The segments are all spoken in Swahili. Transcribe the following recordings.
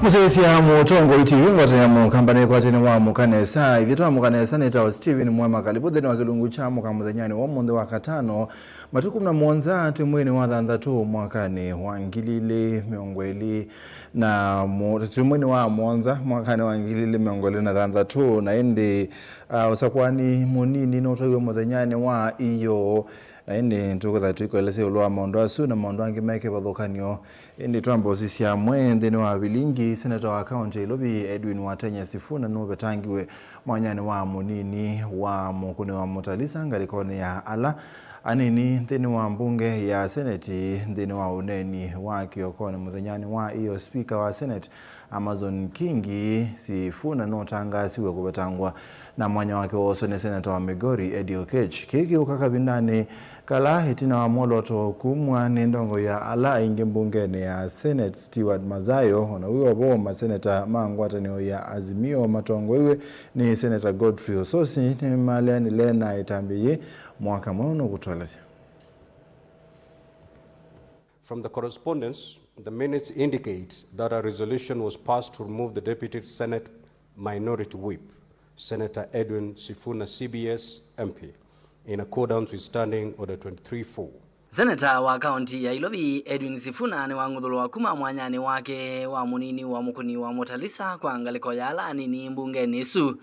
Musesi ya mutongo itiwi ngote ya mukambane kwa tene wa mukanesa idhitoa mukanesa neta Steven Mwema kalipudhe ni wakilungu cha mukamuzenyani wa munde wa katano matuku mna mwonza timweni wa dhandatu mwakane wa ngilile miongweli na timweni wa mwonza mwakane wa ngilile miongweli na dhandatu na indi usakwani munini notowe muzenyani wa iyo na indi ntuko dhatu iko elese ulua maondo asu na maondo angi meke badhokanyo indi tuambo sisi ya mwende ni wa bilingi senata wa kaunti ilobi Edwin Watenya Sifuna nuwe betangiwe mwanyani wa munini wa mukune wa mutalisa ngalikone ya ala anini ndini wa mbunge ya seneti ndini wa uneni wa kiokone muthenyani wa iyo speaker wa senate Amazon Kingi Sifuna notanga siwe kubetangwa na mwanya wake woso ni senata wa Migori Eddie Oketch kiki ukakabindani kala hitina wa moloto kumwa ni ndongo ya ala ingi mbungeni ya senate Stewart Mazayo na uwe waboma senata Mangwata ni ya Azimio Matongo iwe ni senata Godfrey Ososi ni malia ni lena itambiye mwaka mwono kutualazia. From the correspondence, the minutes indicate that a resolution was passed to remove the Deputy Senate Minority Whip, Senator Edwin Sifuna CBS MP, in accordance with Standing Order 23-4. Senator wa kaunti ya Ilobi Edwin Sifuna ni wangudhulu wa kuma mwanyani wake wa munini wa mukuni wa mutalisa kwa angaliko ya ala nini mbungeni su.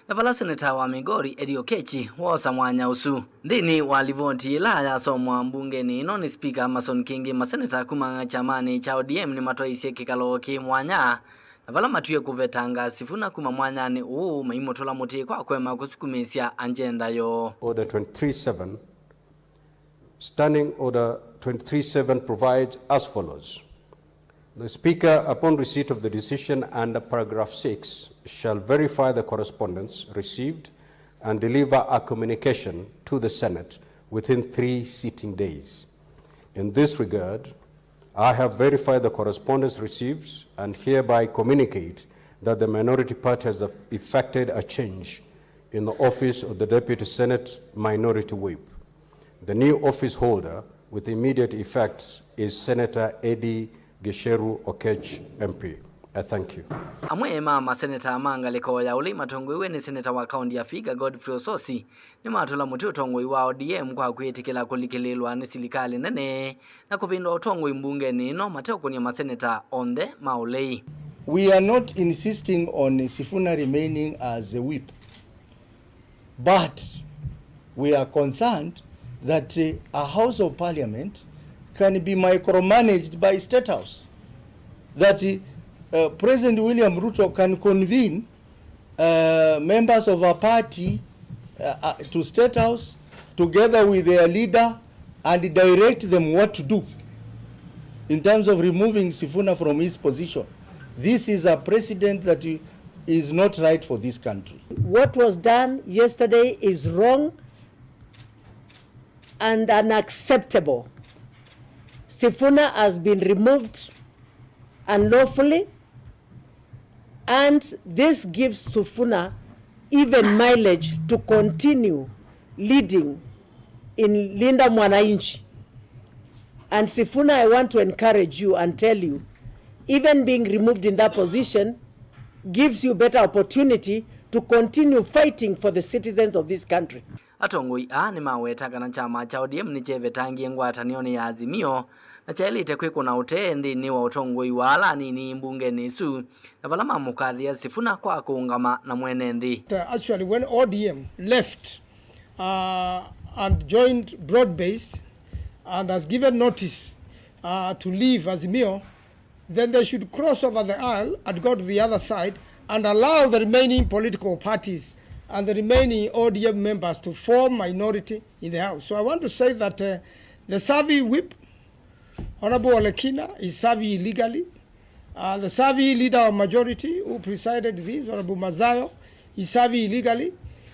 Na pala seneta wa Migori Eddie Oketch wosa mwanya usu. Ndini walivoti ila ya somwa mbungeni ino ni speaker Amazon Kingi maseneta kuma chamani cha ODM ni matoisi kikalo ki mwanya. Na pala matuye kuvetanga Sifuna kuma mwanya ni maimotola muti kwa kwema kusikumisya agenda yo. Order 23-7. Standing Order 23-7 provides as follows. The Speaker, upon receipt of the decision under paragraph 6, shall verify the correspondence received and deliver a communication to the Senate within 3 sitting days. In this regard, I have verified the correspondence received and hereby communicate that the minority party has effected a change in the office of the Deputy Senate Minority Whip. The new office holder with immediate effect is Senator Eddie Gesheru Oketch MP. I thank you. Amwe mama Senator Mangaliko ya uli matongwe ni Senator wa kaunti ya Figa Godfrey Ososi ni matula muti utongwe wa ODM kwa kuyetikila kulikililwa ni silikali nene na kuvindo utongwe mbunge nino mateo kwenye maseneta onde maulei. We are not insisting on Sifuna remaining as a whip, but we are concerned that a House of Parliament can be micromanaged by State House. That President William Ruto can convene members of a party to State House together with their leader and direct them what to do in terms of removing Sifuna from his position. This is a precedent that is not right for this country. What was done yesterday is wrong and unacceptable. Sifuna has been removed unlawfully, and this gives Sifuna even mileage to continue leading in Linda Mwananchi. And Sifuna, I want to encourage you and tell you, even being removed in that position gives you better opportunity to continue fighting for the citizens of this country. Atongoi ni maweta kana chama cha ODM ni cheve tangi ngwata nioni ya Azimio na chaeli itekwe na utendi ni wa utongoi wala ni mbunge nisu na valama mukadhi ya Sifuna kwa kuungama na mwenendi. Actually when ODM left and joined broad-based and has given notice to leave Azimio, then they should cross over the aisle and go to the other side and allow the remaining political parties and the remaining ODM members to form minority in the House. So I want to say that the Savi whip, Honorable Olekina, is Savi illegally. The Savi leader of majority who presided this, Honorable Mazayo, is Savi illegally.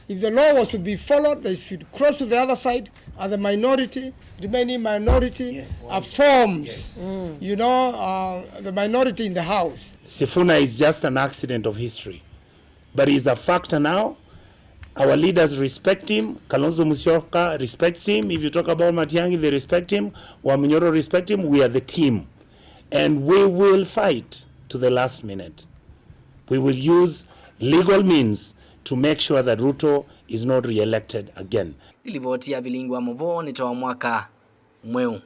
If the law was to be followed, they should cross to the other side and the minority, remaining minority, forms, the minority in the House. Sifuna is just an accident of history, but he's a factor now. Our leaders respect him. Kalonzo Musyoka respects him. If you talk about Matiang'i, they respect him. Waminyoro respect him. We are the team. And we will fight to the last minute. We will use legal means to make sure that Ruto is not re-elected again. Ilivotia vilingwa Movo ni toa mwaka mweu.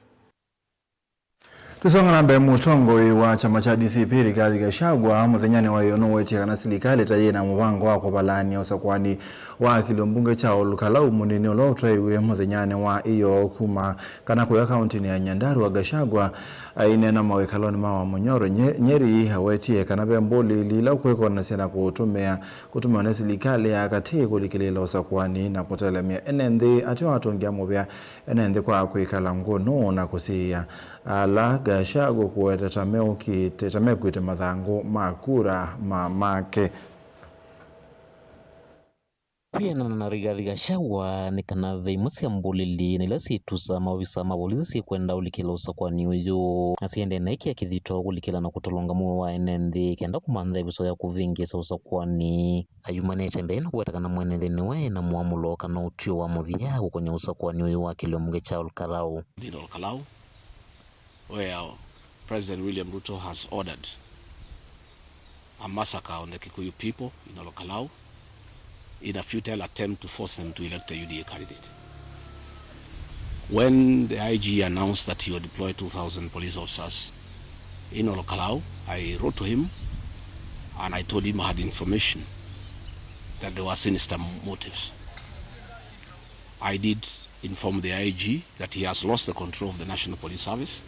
Tusonga nambe mutongoi wa chama cha DCP Rigathi Gachagua muthenyani wa yono wetia kana silikali taye na mubango wako balani osakwani wa kilombunge cha Olukalau munini olotwaiwe muthenyani wa iyo kuma kana kwa county ya Nyandarua wa Gachagua ainena mawekaloni mawa Munyoro Nyeri hawetie kana bemboli lila kweko na sena kutumia na silikali akati kulikilila osakwani na kutelemia enende atiwa atongia mubya enende kwa kwikala ngono na kusia ala Gachagua kuetetameo kuite mathango makura mamake. Kuyana na Rigathi Gachagua ni kana veimusi ambulili nilasi tusa mawisa mabulizi si kwenda ulikila usakwani uyu asiende na iki ya kithito ulikila na kutolonga muwe wa enende kenda kumandha viso ya kuvingisa usakwani ayumane chembe na kuwatakana mwenende niwe na muamulo kana utio wa muthia kwenye usakwani uyu wa kilombunge cha Olukalau. Olukalau, where President William Ruto has ordered a massacre on the Kikuyu people in Olukalau in a futile attempt to force them to elect a UDA candidate. When the IG announced that he would deploy 2,000 police officers in Olukalau, I wrote to him and I told him I had information that there were sinister motives. I did inform the IG that he has lost the control of the National Police Service,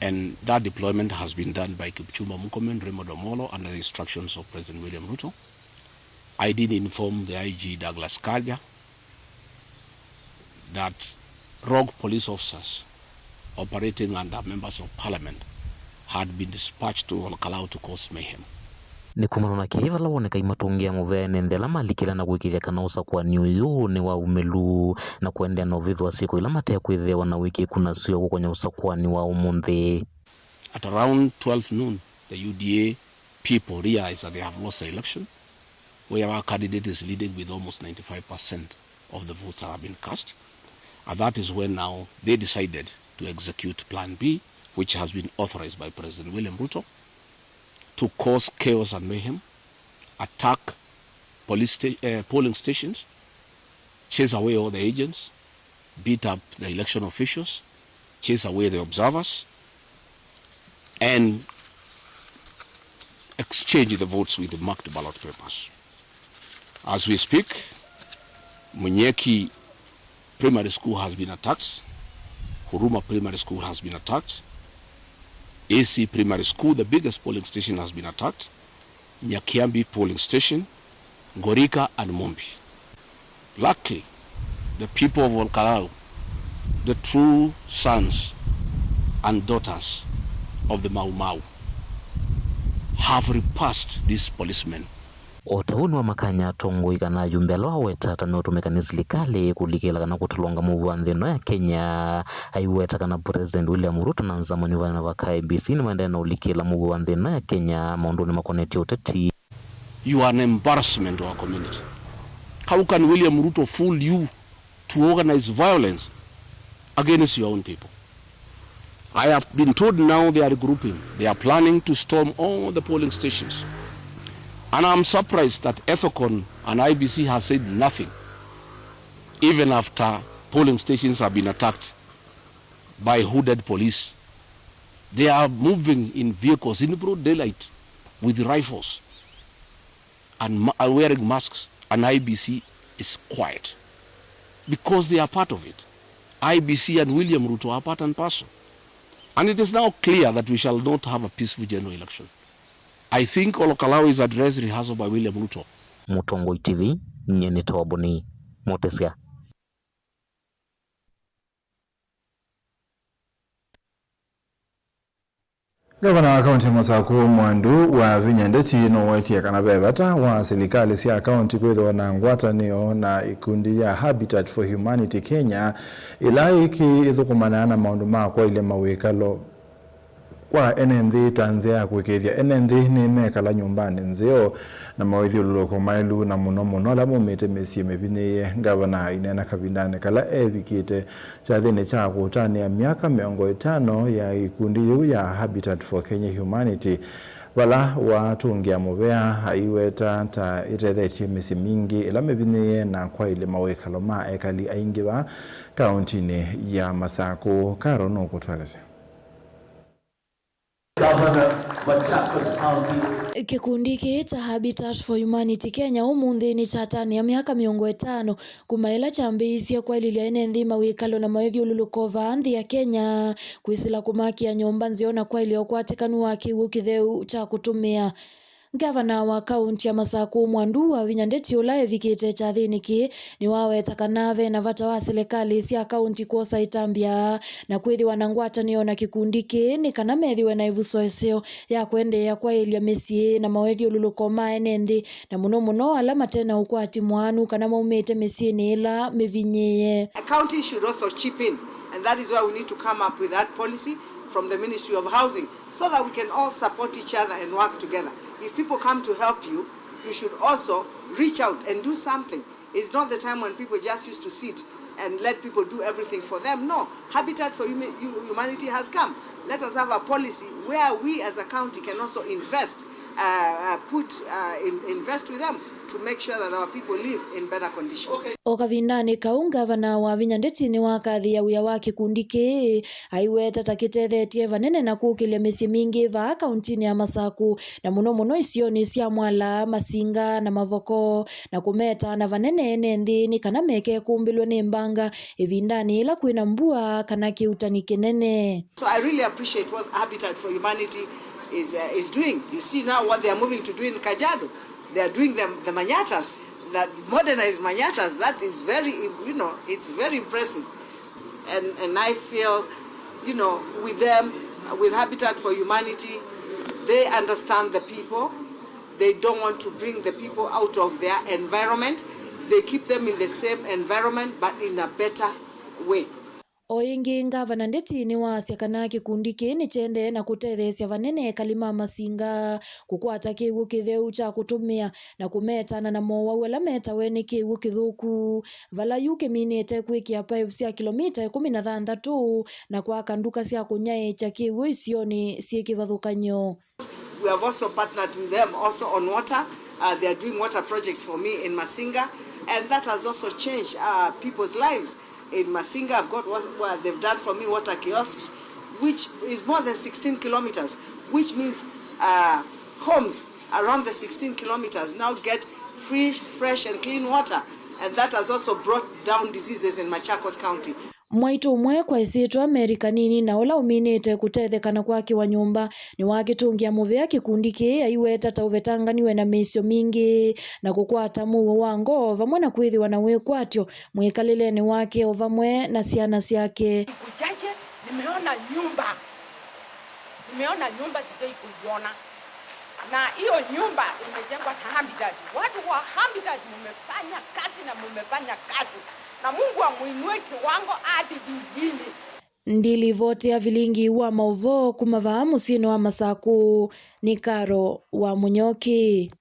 and that deployment has been done by Kipchumba Murkomen, Raymond Omolo under the instructions of President William Ruto. I did inform the IG Douglas Kanja that rogue police officers operating under members of parliament had been dispatched to Olukalau to cause mayhem. Ni kumano na kiva la woneka imatungia muvene ndela malikila na kuikithia kana usakwani uyu ni wa umelu na kuendea na uvithu wa siku ila matea kuithewa na wiki kuna sio kwenye usakwani wa umundi. At around 12 noon, the UDA people realized that they have lost the election, where our candidate is leading with almost 95% of the votes that have been cast. And that is when now they decided to execute Plan B, which has been authorized by President William Ruto, to cause chaos and mayhem, attack polling stations, chase away all the agents, beat up the election officials, chase away the observers, and exchange the votes with the marked ballot papers. As we speak, Munyeki Primary School has been attacked, Huruma Primary School has been attacked, AC Primary School, the biggest polling station, has been attacked, Nyakiambi polling station, Gorika and Mombi. Luckily, the people of Olukalau, the true sons and daughters of the Mau Mau, have repulsed these policemen. Otauni wa makanya tongo ikana yumbelo aweta tameotumika nisilikali kulikila kana kutulonga mubuandhino ya Kenya aiweta kana President William Ruto na nzamani vana waka IEBC ni maendena ulikila mubuandhino ya Kenya maundoni makoneti uteti. You are an embarrassment to our community. How can William Ruto fool you to organize violence against your own people? I have been told now they are regrouping. They are planning to storm all the polling stations. And I'm surprised that Ethicon and IEBC has said nothing, even after polling stations have been attacked by hooded police. They are moving in vehicles in broad daylight with rifles and wearing masks, and IEBC is quiet because they are part of it. IEBC and William Ruto are part and parcel. And it is now clear that we shall not have a peaceful general election. I think Olukalau is a dress rehearsal by William Ruto. Mutongoi TV, Nyeni Tawabuni, Motesia. Gavana wa kaunti Musaku Mwandu wa Vinyandeti no wetia kana bebata wa serikali sia kaunti kwetho na ngwatanio na ikundi ya Habitat for Humanity Kenya ila iki ithukumana na maundu makwa ile mawikalo kwa NND tanzia kwikithia NND ni mekala nyumbani nzeo na mawithio loko mailu na muno la mumite mesie mebinye gavana inena kabindane kala evikite cha thine cha kutania miaka 50 ya ikundi yu ya Habitat for Kenya Humanity wala watungia muvea haiweta ta irethetie misi mingi ila mebinye na kwa ile mawekalo ma ekali aingiwa kauntini ya Masako. Karo no kutweleze. Kikundi ki cha Habitat for Humanity Kenya umuthi ni chatani ya miaka 50 kumaila chambiisia kwa ililia NND mawikalo na mawethio lulukova anthi ya Kenya kwisila kumakia nyomba nziona kwa iliokwatikanu wa kiwu kitheu cha kutumia. Gavana wa kaunti ya Masako Mwandu wa Vinyandeti ula evikite cha thiniki ni waweta kanave na vata wa serikali cia kaunti kosa itambia na kwithiwa na ngwatanio na kikundi ki ni kana methiwe na ivuso isio ya kwendea kwa ilia mesie na mawethio luluko ma NND na muno alama tena ukwati mwanu kana maumete mesie ni ila mevinyeye. A county should also chip in, and that is why we need to come up with that policy from the Ministry of Housing so that we can all support each other and work together. If people come to help you, you should also reach out and do something. It's not the time when people just used to sit and let people do everything for them. No, Habitat for Humanity has come. Let us have a policy where we as a county can also invest, invest with them to make sure that our people live in better conditions. Okavindani kaunga gavana wa Vinyandeti ni wakathi ya uya wa kikundi ki aiweta takitethetie vanene na kukilia misi mingi va kauntini ya Masako na muno isioni cia Mwala, Masinga na Mavoko na kumeta na vanene NND ni kana meke kumbilwe ni mbanga evindani ila kwina mbua kana kiutani kinene. So I really appreciate what Habitat for Humanity is doing. You see now what they are moving to do in Kajiado. They are doing the manyatas, that modernized manyatas. That is very, it's very impressive. And I feel, with them, with Habitat for Humanity, they understand the people. They don't want to bring the people out of their environment. They keep them in the same environment, but in a better way. Oingi gavana Ndeti ni wasia kana kikundi ki ni chende na kutethesia vanene kalima Masinga kukwata kiwu kitheu cha kutumia na kumetana na mowa wala meta weni kiwu kithuku vala yuke minete kwikia pipe cia kilomita 16 na kwa kanduka cia kunyai cha kiwu isioni ciekivathukanyo. We have also partnered with them also on water. They are doing water projects for me in Masinga, and that has also changed people's lives. In Masinga, I've got what they've done for me, water kiosks, which is more than 16 kilometers, which means homes around the 16 kilometers now get free, fresh and clean water. And that has also brought down diseases in Machakos County. Mwaitu umwe kwa isitu Amerika nini na ula uminite kutethekana kwa kiwa nyumba ni wakitungia muvea kikundi ki aiweta tauvetanganiwe na misio mingi na kukwata muwe wango vamwe na kwithiwa na wikwatyo mwikalileni wake ovamwe na ciana ciake. Kuchache nimeona nyumba sijai kuiona, na hiyo nyumba imejengwa na Habitat. Watu wa Habitat mumefanya kazi na Mungu amuinue kiwango hadi vingine. Ndilivotea vilingi wa mauvo kumavahamu sino wa Masako ni Karo wa Munyoki.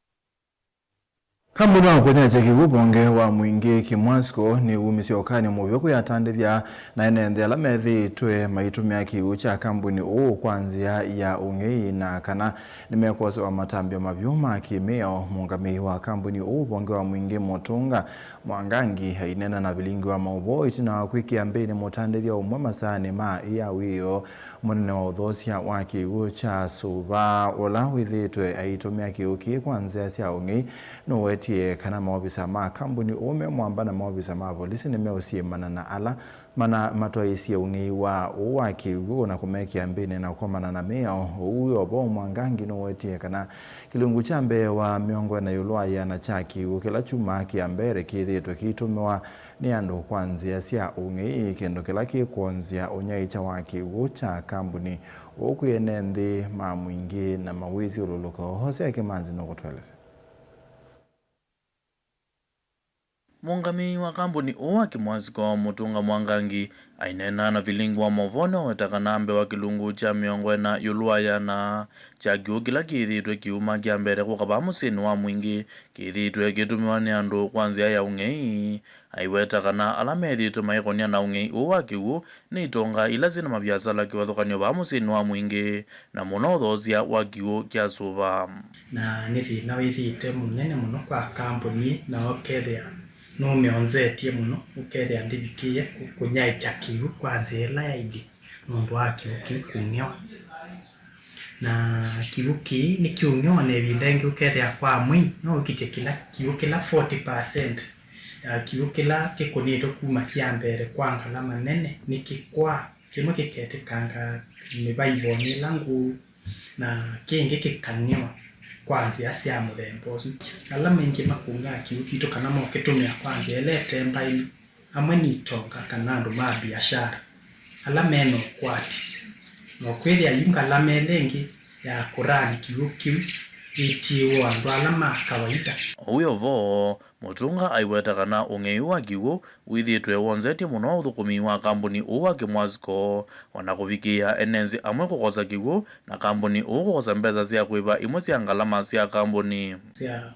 Kambuni wa kwenye cheki bonge wa mwingi kimwasko ni umisio kani muvyoku ya tandithia na NND ala methi tue maitumia kiwu cha kambuni kwanzia ya ungei na kana nimekose wa matambio mavyuma kimeo mungami wa kambuni bonge wa mwingi Motunga Mwangangi hainena na vilingi wa maubo itina wakwiki ambeni mutandithia umwe masani ma iya wiyo mwenene wa udhosia wa kiwu cha Suba ola withitwe aitumia kiwu ki kwanzia sia ungei no weti kana maofisa ma kambuni ume mwamba na maofisa ma polisi ni meusiemana na ala mana matwaisi ya ungei wa kiwu na kumekia mbini na kukomana na meo uwe obo Mwangangi no wetie kana kilungu chambe wa miongo na yulua ya na chaki ukila chuma kia mbere kithitwe kitumewa ni andu kwanzia sia ungei kendo kila kikuanzia unyaicha wa kiwu cha kambuni ukuyenendi ma mwingi na mawithi ululuko Hosea Kimanzi no kutweleza. Mungami wa kampuni uwa Kimwaziko Mutunga Mwangangi ainena na vilingu wa movone wetakanambe wa kilungu cha miongwe na yuluaya na chagiu kila kithitwe kiuma kia mbere kukaba musini wa mwingi kithitwe kitumiwa ni andu kwanzia ya ungei aiwetakana alamethitwe maikonia na ungei uwa kiu ni itonga ila zina mabiasala kiwathukanio ba musini wa mwingi na muno uthoothia wa kiu kia suva na nithi na withite munene muno kwa kampuni na okethea no meonzetie muno ukethea ndibikie kunyaicha kiu kwanza ela yaiji mundu wake ukikung'yo na kiuki ni kiung'yo ne bindengi ukethea kwa mwi no ukite kila kiu kila 40% kiu kila kikunito kuma kiambere kwanga la manene nikikwa kimwe kikete kanga mibaiboni langu na kingi kikang'yo kwanza asia muthembo ala mengi makunga kiukito kana moketumia kwanza elete mbai amwe ni tonga kana andu ma biashara ala meno kwati no kweli ayunga la melengi ya kurani kiuki itiwa andu ala ma kawaida uyo vo Mutunga aiwetakana ungei wa kiu withitwe wonzetie muno uthukumi wa kampuni uwa Kimwaziko wanakuvikia enenzi amwe kukosa kiu na kampuni kukosa mbeza cia kwiva imwe cia ngalama cia kampuni cia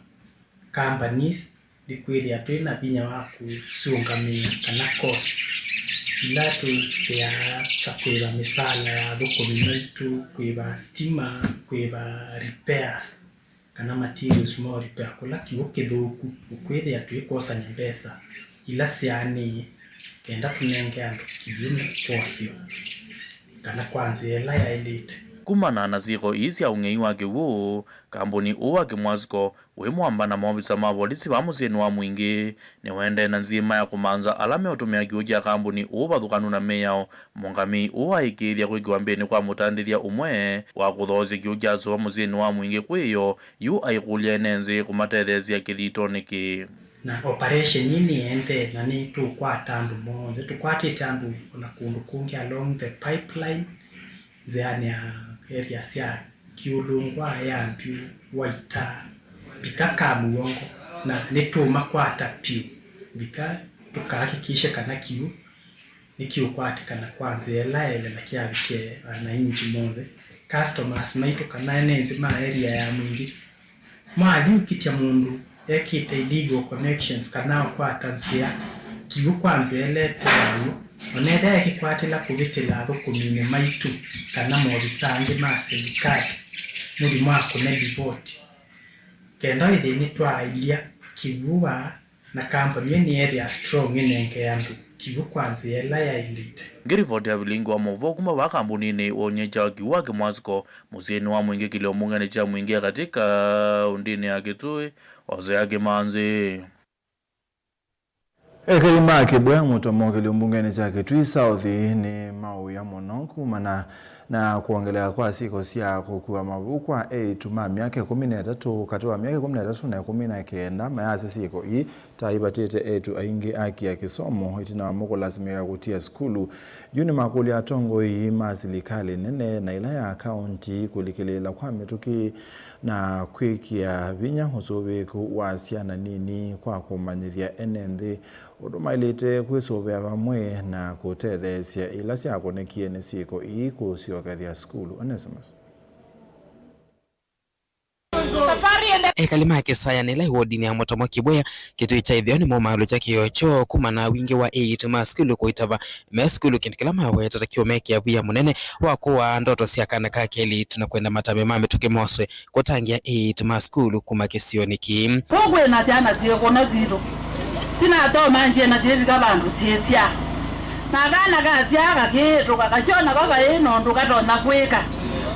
companies likwili atwina binya wa kusungamia kana cost ila tu ya kakwiva misala ya thukumi maitu kwiva stima kwiva repairs kana materials mo repair kula kiu kithuku ukwithia twikosa nyembesa ila siani kenda tunenge andu kiume kwasio kana kwanza ela ya elite kumana na ziko isi ya ungei wa kiu kampuni uwa Kimwaziko wimwamba na maofisa ma polisi ba musini wa mwingi ni wende na nzima ya kumanza alame utumia kiu kia kampuni uwa thukanu na meyao mungami uwa ikiria kwikiwa mbeni kwa mutandiria umwe wa kuthozi kiu kia suwa musini wa mwingi kwiyo yu aikulia enenzi kumatethezia kithito niki na operation nini ende na ni tukwata andu monze tukwatite andu na kundu kungi along the pipeline zeania area sia kiulungwa ya mpiu waita bikaka muyongo na netuma kwata piu bika tukahakikisha kana kiu nikiu kwata kana kwanza ela na kiabike na inji monze customers maitu kana enenzi ma area ya mwingi mali ukitia mundu ekite illegal connections kana kwata nsia kiu kwanza elete ayo oneda yakikwatila kubitila thukumine maitu kana mobisange ma serikali muri mwako na ripoti kenda ithini twailia kibuwa na kampuni ni area strong inenge yandu kibu kwanza ela ya elite ngirivoti ya vilingu wa movo kuma wa kampuni ni onyecha kiwa Kimwaziko musini wa mwingi kilio mungane cha mwingi katika undini ya Kitui waze ya Kimanzi Ekelima kibwa mutomo kiliumbungeni cha Kitui South ni mau ya mono kumana na kuongelea kwa siko sia kukua mabukwa tuma miaka 13 katoa miaka 13 na 19 mayase siko hii taibatete etu aingi aki ya kisomo itina moko lazimika kutia skulu yuni makuli atongo hii mazilikali nene na ilaya county kulikilela kwa metuki na kwiki ya vinya hosobe kuwasiana nini kwa kumanyithia enende udumailite kwisobea bamwe na kutethesia ila sia konekie ni siko iko siokathia skulu Onesimus Ekalima yake saya nila wodini ya motomo kiboya kitu ichaidhio ni mwamalu cha kiyocho kumana wingi wa 8 maskulu kuitava meskulu kinikila mawe tatakio meki ya buya munene wakuwa ndoto siakana kakeli tunakwenda matame mame tukimoswe kutangia 8 maskulu kumakesio niki kogwe na tiana tiyo kona ziro tina to manje na tiyo kabandu tietia na gana gaziaga kitu kakachona kaka ino ndukatona kwika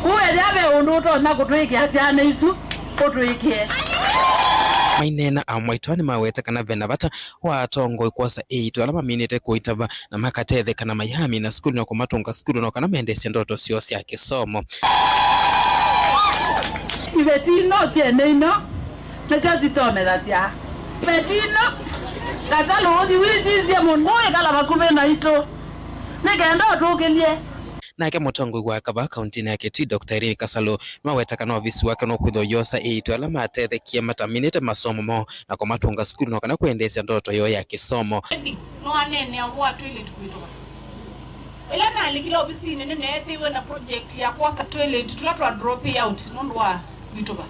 kuwe yabe unduto na kutwiki hatiana itu kutwikie mainena amwaitwani maweta kana vena bata watongo ikosa 8 alama minite kuitava na makatethe kana mayami na skulu na kumatunga skulu na kana mendesi ndoto sio sia kisomo ibetino tiene ino nechazi tomeratia ibetino kazalo odi wizi zia monmoe kala makume na ito negendo tukelie nake mutongo gwa kaba kaunti ya Kitui Dr. Irene Kasalo mawetaka na ofisi wake no kwitho yosa itwala matethekie mataminite masomo mo na kumatunga skulu no kana kuendesha ndoto yo ya kisomo no anene wa toilet kwitwa ila na likilo ofisi nene nethiwe na project ya kosa toilet tulatwa drop out nondwa kwitwa.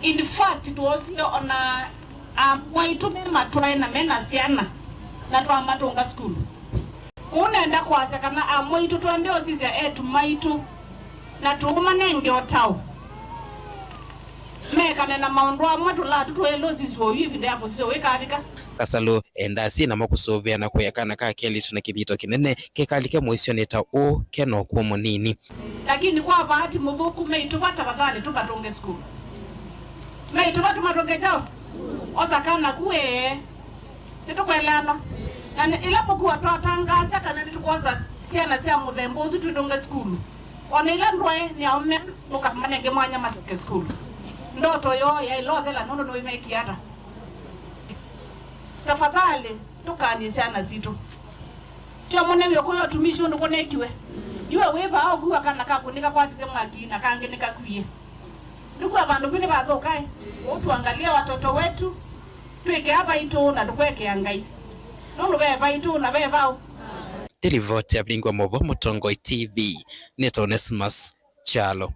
In fact it was on a waitume matwae na mena siana na twa matunga skulu unaenda kwasa kana amwitu twende osisi etu maitu na tumanenge otao meka na maundu amwe tulatu twelo sisi oyivi ndapo sio wekavika. Kasalo endasi na makusovya na kuyakana ka kelitu na kibito kinene kekalike mwisioneta o keno kwa munini lakini kwa bahati mvuku meitu batabadhani tukatonge skulu meitu batu matonge chao osakana kuwe nitukwelana na ilapokuwa twatangasa kana nitukoza siana sia muthembozi tudonge skulu ona ila ndwae ni aume mukamanenge mwanya masoke skulu ndoto yo ya ilothela nondo no imekiata tafadhali tukanisiana zito sio mone yokuyo tumishi ndo konekiwe iwe weba au kuwa kana kakunika kwa tise mwaki na kange nikakwie ndugu abantu bine bazokae utuangalia watoto wetu tweke hapa itu na tukweke angai nondo beba itu na beba Delivote Avingwa Movo Mutongo TV Neto Onesmus Chalo.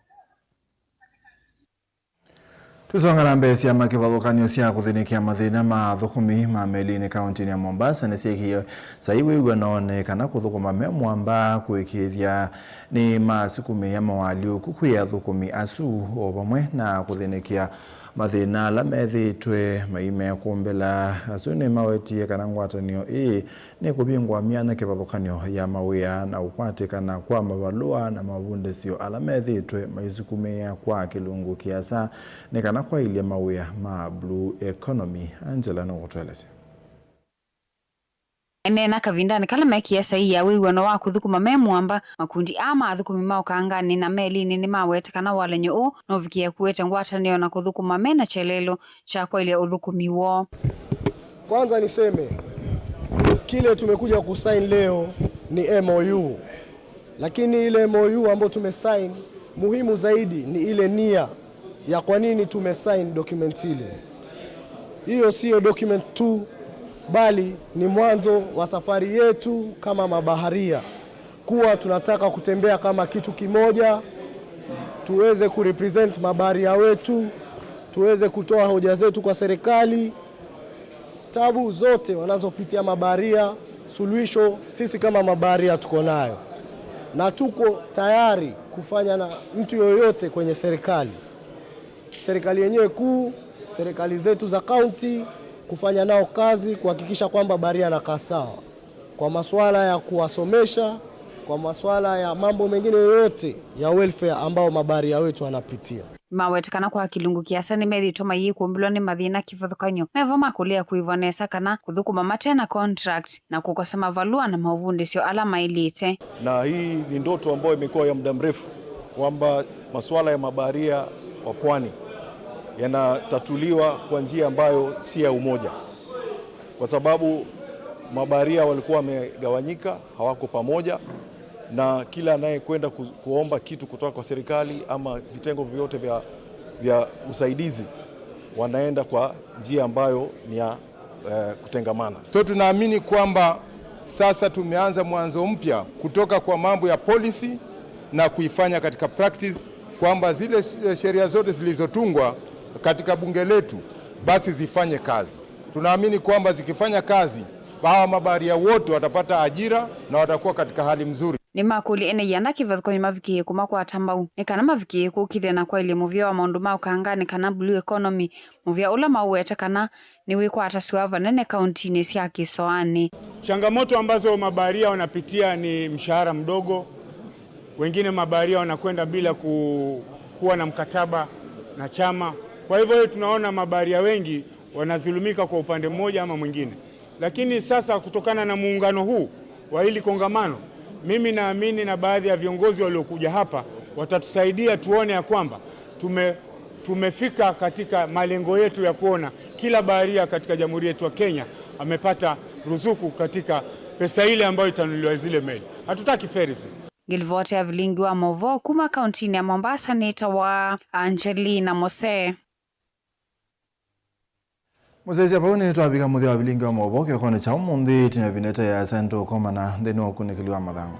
Tusongana mbesi ya makivalukanio siya kuthinikia mathina ma thukumi ma meli-ini kaunti ya Mombasa ni siekio saiwe iwe naonekana kuthukuma me mwamba kuikithia ni masikumi ya mawaliu kukwia thukumi asu o pamwe na kuthinikia mathina ala methitwe maime kumbela asu ni mawetie kana ngwatanio ni kubingwa miana kivathukanio ya mawia na ukwatikana kwa mavalua na mavundisio ala methitwe maisukumia kwa kilungu kiasa ni kana kwa ile mawia ma blue economy. Angela no utweleze Nena kavindani kala meki ya sahi ya wiwano wa kuthukuma me mwamba makundi ama athukumi mao kaangani na meli ni mawetekana walenyo u novikia kuweta ngwatanio na kuthukuma me na chelelo cha kwa ile uthukumi wo. Kwanza niseme kile tumekuja kusign leo ni MOU, lakini ile MOU ambayo tumesign muhimu zaidi ni ile nia ya kwa nini tumesign document ile. Hiyo sio document tu, bali ni mwanzo wa safari yetu kama mabaharia, kuwa tunataka kutembea kama kitu kimoja, tuweze kurepresent mabaharia wetu, tuweze kutoa hoja zetu kwa serikali, tabu zote wanazopitia mabaharia, suluhisho sisi kama mabaharia tuko nayo, na tuko tayari kufanya na mtu yoyote kwenye serikali yenyewe kuu, serikali zetu za kaunti, kufanya nao kazi kuhakikisha kwamba baharia anakaa sawa kwa masuala ya kuwasomesha, kwa masuala ya mambo mengine yote ya welfare ambao mabaharia wetu wanapitia. Mawetekana kwa kilungu kiasa ni methitoma hii kuombilwa ni mathina kivathukanyo mevo makulia kuivonesa kana kuthukuma matena contract na kukosa mavalua na mauvundisio ala mailite. Na hii ni ndoto ambayo imekuwa ya muda mrefu kwamba masuala ya mabaharia wa pwani yanatatuliwa kwa njia ambayo si ya umoja, kwa sababu mabaharia walikuwa wamegawanyika, hawako pamoja, na kila anayekwenda kuomba kitu kutoka kwa serikali ama vitengo vyote vya usaidizi wanaenda kwa njia ambayo ni ya kutengamana. So tunaamini kwamba sasa tumeanza mwanzo mpya kutoka kwa mambo ya policy na kuifanya katika practice, kwamba zile sheria zote zilizotungwa katika bunge letu basi zifanye kazi. Tunaamini kwamba zikifanya kazi hawa mabaharia wote watapata ajira na watakuwa katika hali mzuri. Ni makuli ene yana kivathukanyo mavikie kuma kwa tambau ni kana mavikie kukile na kwa ile muvia wa maundu mao kaangani kana blue economy muvia ula mauweta kana ni wiko atasuava nene kauntini siya kisoani. Changamoto ambazo mabaharia wanapitia ni mshahara mdogo. Wengine mabaharia wanakwenda bila kuwa na mkataba na chama. Kwa hivyo tunaona mabaharia wengi wanazulumika kwa upande mmoja ama mwingine. Lakini sasa kutokana na muungano huu wa hili kongamano, mimi naamini na baadhi ya viongozi waliokuja hapa watatusaidia tuone ya kwamba tumefika katika malengo yetu ya kuona kila baharia katika jamhuri yetu ya Kenya amepata ruzuku katika pesa ile ambayo itanunuliwa zile meli. Hatutaki ferries. Gilvote vilingi wa Movo kuma kauntini ya Mombasa nita wa Angelina Mose. Muzezi hapa ni tuabika muthi wa bilingi wa Movo kekone cha umundi tinabinete ya Santo Komana ndeni wa kunikiliwa madhangu.